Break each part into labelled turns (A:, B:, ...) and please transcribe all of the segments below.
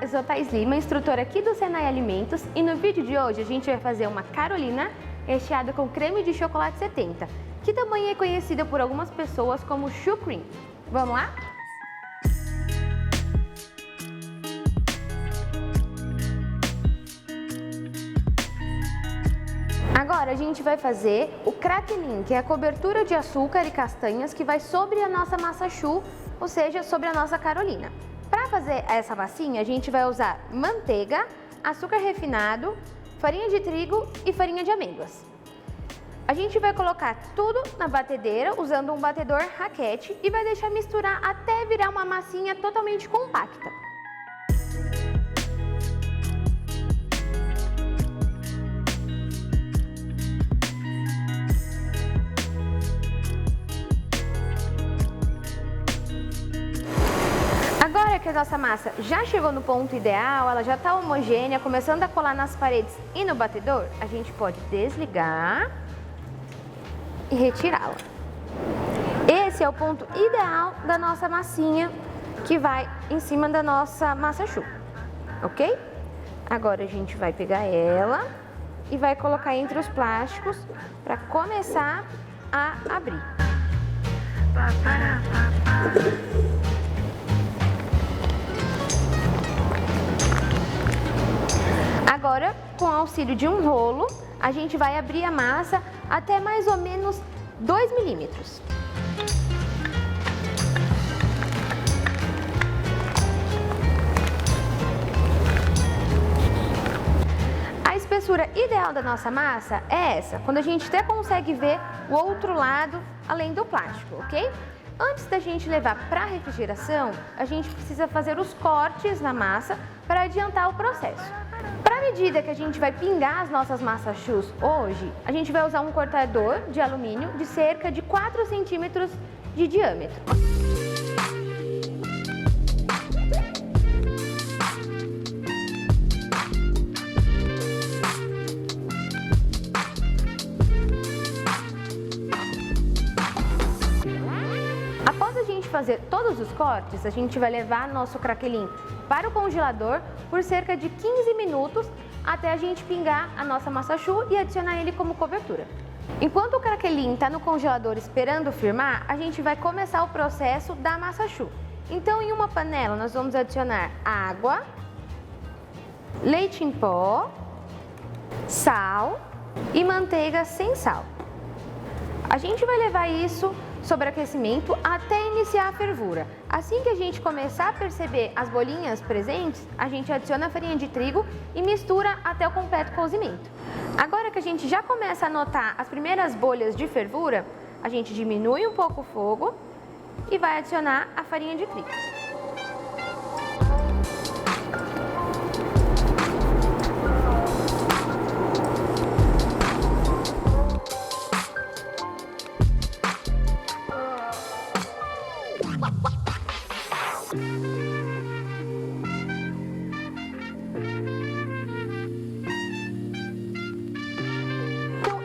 A: eu sou a Thais Lima, instrutora aqui do Senai Alimentos, e no vídeo de hoje a gente vai fazer uma Carolina recheada com creme de chocolate 70, que também é conhecida por algumas pessoas como choux cream. Vamos lá? Agora a gente vai fazer o craquelin, que é a cobertura de açúcar e castanhas que vai sobre a nossa massa choux, ou seja, sobre a nossa Carolina. Para fazer essa massinha, a gente vai usar manteiga, açúcar refinado, farinha de trigo e farinha de amêndoas. A gente vai colocar tudo na batedeira usando um batedor raquete e vai deixar misturar até virar uma massinha totalmente compacta. Agora que a nossa massa já chegou no ponto ideal, ela já está homogênea, começando a colar nas paredes e no batedor, a gente pode desligar e retirá-la. Esse é o ponto ideal da nossa massinha que vai em cima da nossa massa choux, ok? Agora a gente vai pegar ela e vai colocar entre os plásticos para começar a abrir. Agora, com o auxílio de um rolo, a gente vai abrir a massa até mais ou menos 2 milímetros. A espessura ideal da nossa massa é essa, quando a gente até consegue ver o outro lado além do plástico, ok? Antes da gente levar para a refrigeração, a gente precisa fazer os cortes na massa para adiantar o processo. Para a medida que a gente vai pingar as nossas massas choux hoje, a gente vai usar um cortador de alumínio de cerca de 4 centímetros de diâmetro. Após a gente fazer todos os cortes, a gente vai levar nosso craquelin para o congelador por cerca de 15 minutos até a gente pingar a nossa massa choux e adicionar ele como cobertura. Enquanto o craquelin está no congelador esperando firmar, a gente vai começar o processo da massa choux. Então, em uma panela, nós vamos adicionar água, leite em pó, sal e manteiga sem sal. A gente vai levar isso sobre aquecimento até iniciar a fervura. Assim que a gente começar a perceber as bolinhas presentes, a gente adiciona a farinha de trigo e mistura até o completo cozimento. Agora que a gente já começa a notar as primeiras bolhas de fervura, a gente diminui um pouco o fogo e vai adicionar a farinha de trigo.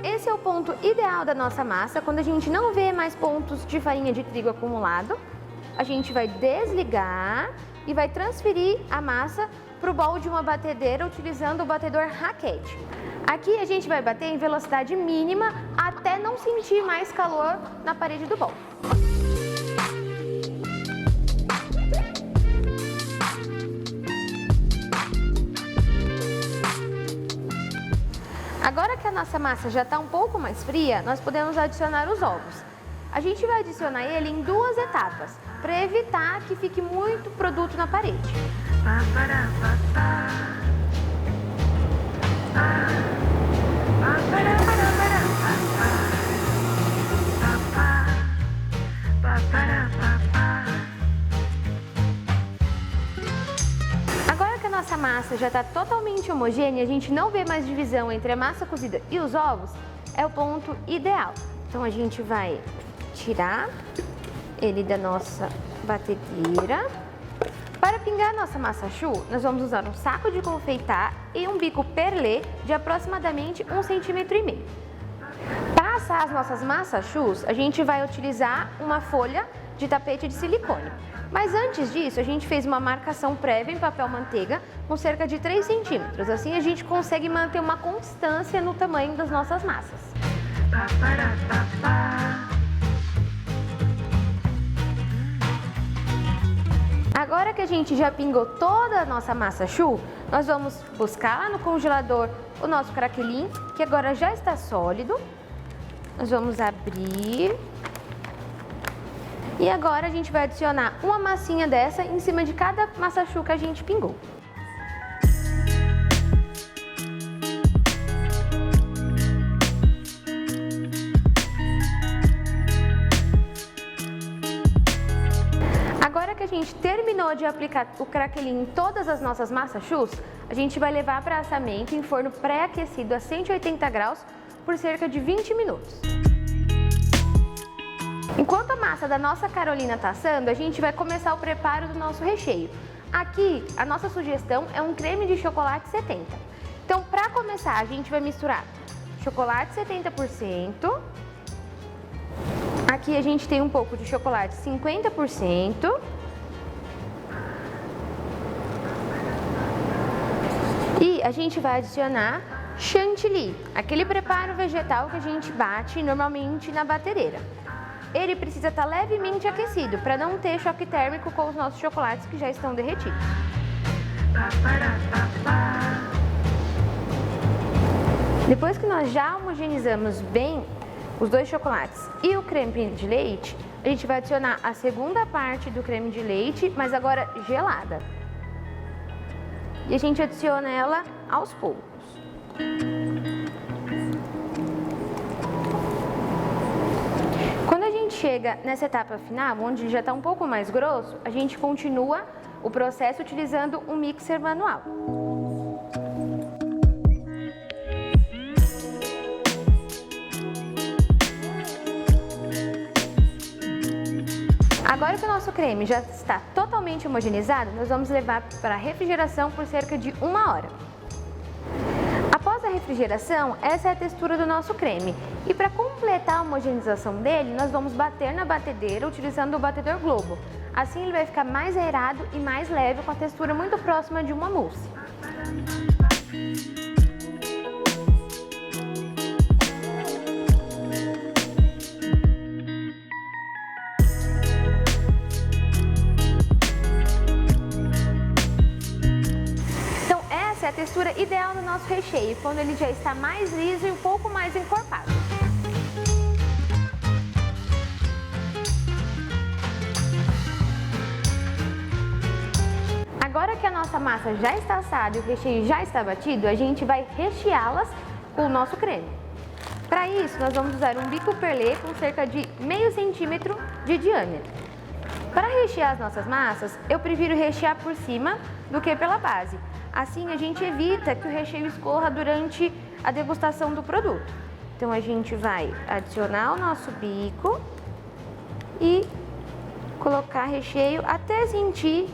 A: Esse é o ponto ideal da nossa massa. Quando a gente não vê mais pontos de farinha de trigo acumulado, a gente vai desligar e vai transferir a massa para o bowl de uma batedeira utilizando o batedor raquete. Aqui a gente vai bater em velocidade mínima até não sentir mais calor na parede do bowl. Agora que a nossa massa já está um pouco mais fria, nós podemos adicionar os ovos. A gente vai adicionar ele em 2 etapas, para evitar que fique muito produto na parede. Agora que a nossa massa já está totalmente homogênea, a gente não vê mais divisão entre a massa cozida e os ovos, é o ponto ideal. Então a gente vai tirar ele da nossa batedeira. Para pingar a nossa massa choux, nós vamos usar um saco de confeitar e um bico perlé de aproximadamente 1,5 cm. Para assar as nossas massas choux, a gente vai utilizar uma folha de tapete de silicone. Mas antes disso, a gente fez uma marcação prévia em papel manteiga com cerca de 3 centímetros. Assim a gente consegue manter uma constância no tamanho das nossas massas. Agora que a gente já pingou toda a nossa massa choux, nós vamos buscar lá no congelador o nosso craquelin, que agora já está sólido. Nós vamos abrir. E agora a gente vai adicionar uma massinha dessa em cima de cada massa choux que a gente pingou. Agora que a gente terminou de aplicar o craquelin em todas as nossas massas choux, a gente vai levar para assamento em forno pré-aquecido a 180 graus por cerca de 20 minutos. Enquanto a massa da nossa Carolina está assando, a gente vai começar o preparo do nosso recheio. Aqui, a nossa sugestão é um creme de chocolate 70%. Então, para começar, a gente vai misturar chocolate 70%. Aqui a gente tem um pouco de chocolate 50%. E a gente vai adicionar chantilly, aquele preparo vegetal que a gente bate normalmente na batedeira. Ele precisa estar levemente aquecido para não ter choque térmico com os nossos chocolates que já estão derretidos. Depois que nós já homogeneizamos bem os dois chocolates e o creme de leite, a gente vai adicionar a segunda parte do creme de leite, mas agora gelada. E a gente adiciona ela aos poucos. Quando a gente chega nessa etapa final, onde já está um pouco mais grosso, a gente continua o processo utilizando um mixer manual. Agora que o nosso creme já está totalmente homogeneizado, nós vamos levar para a refrigeração por cerca de 1 hora. Após a refrigeração, essa é a textura do nosso creme. E para completar a homogeneização dele, nós vamos bater na batedeira utilizando o batedor Globo. Assim ele vai ficar mais aerado e mais leve, com a textura muito próxima de uma mousse. Essa é a textura ideal do nosso recheio, quando ele já está mais liso e um pouco mais encorpado. Agora que a nossa massa já está assada e o recheio já está batido, a gente vai recheá-las com o nosso creme. Para isso, nós vamos usar um bico perlé com cerca de meio centímetro de diâmetro. Para rechear as nossas massas, eu prefiro rechear por cima do que pela base. Assim a gente evita que o recheio escorra durante a degustação do produto. Então a gente vai adicionar o nosso bico e colocar recheio até sentir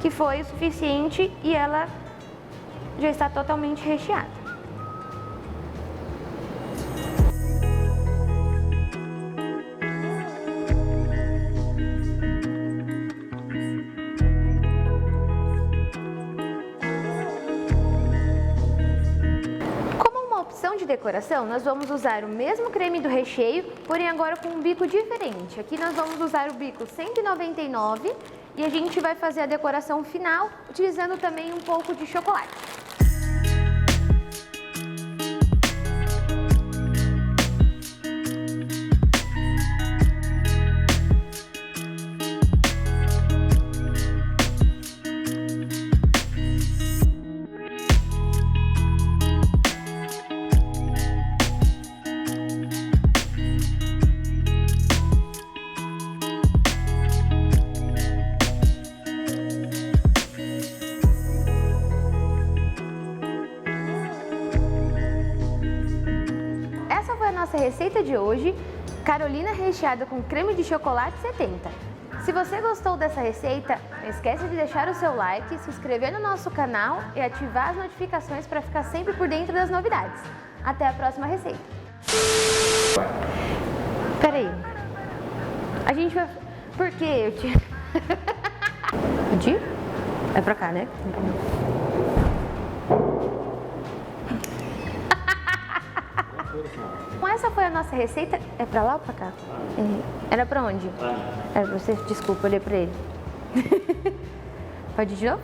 A: que foi o suficiente e ela já está totalmente recheada. De decoração, nós vamos usar o mesmo creme do recheio, porém agora com um bico diferente. Aqui nós vamos usar o bico 199 e a gente vai fazer a decoração final utilizando também um pouco de chocolate. Nossa receita de hoje, Carolina recheada com creme de chocolate 70. Se você gostou dessa receita, não esquece de deixar o seu like, se inscrever no nosso canal e ativar as notificações para ficar sempre por dentro das novidades. Até a próxima receita. Peraí. A gente vai... Por quê? Pedi? É pra cá, né? Bom, essa foi a nossa receita. É pra lá ou pra cá? Era pra onde? Era pra você? Desculpa, olhei pra ele. Pode ir de novo?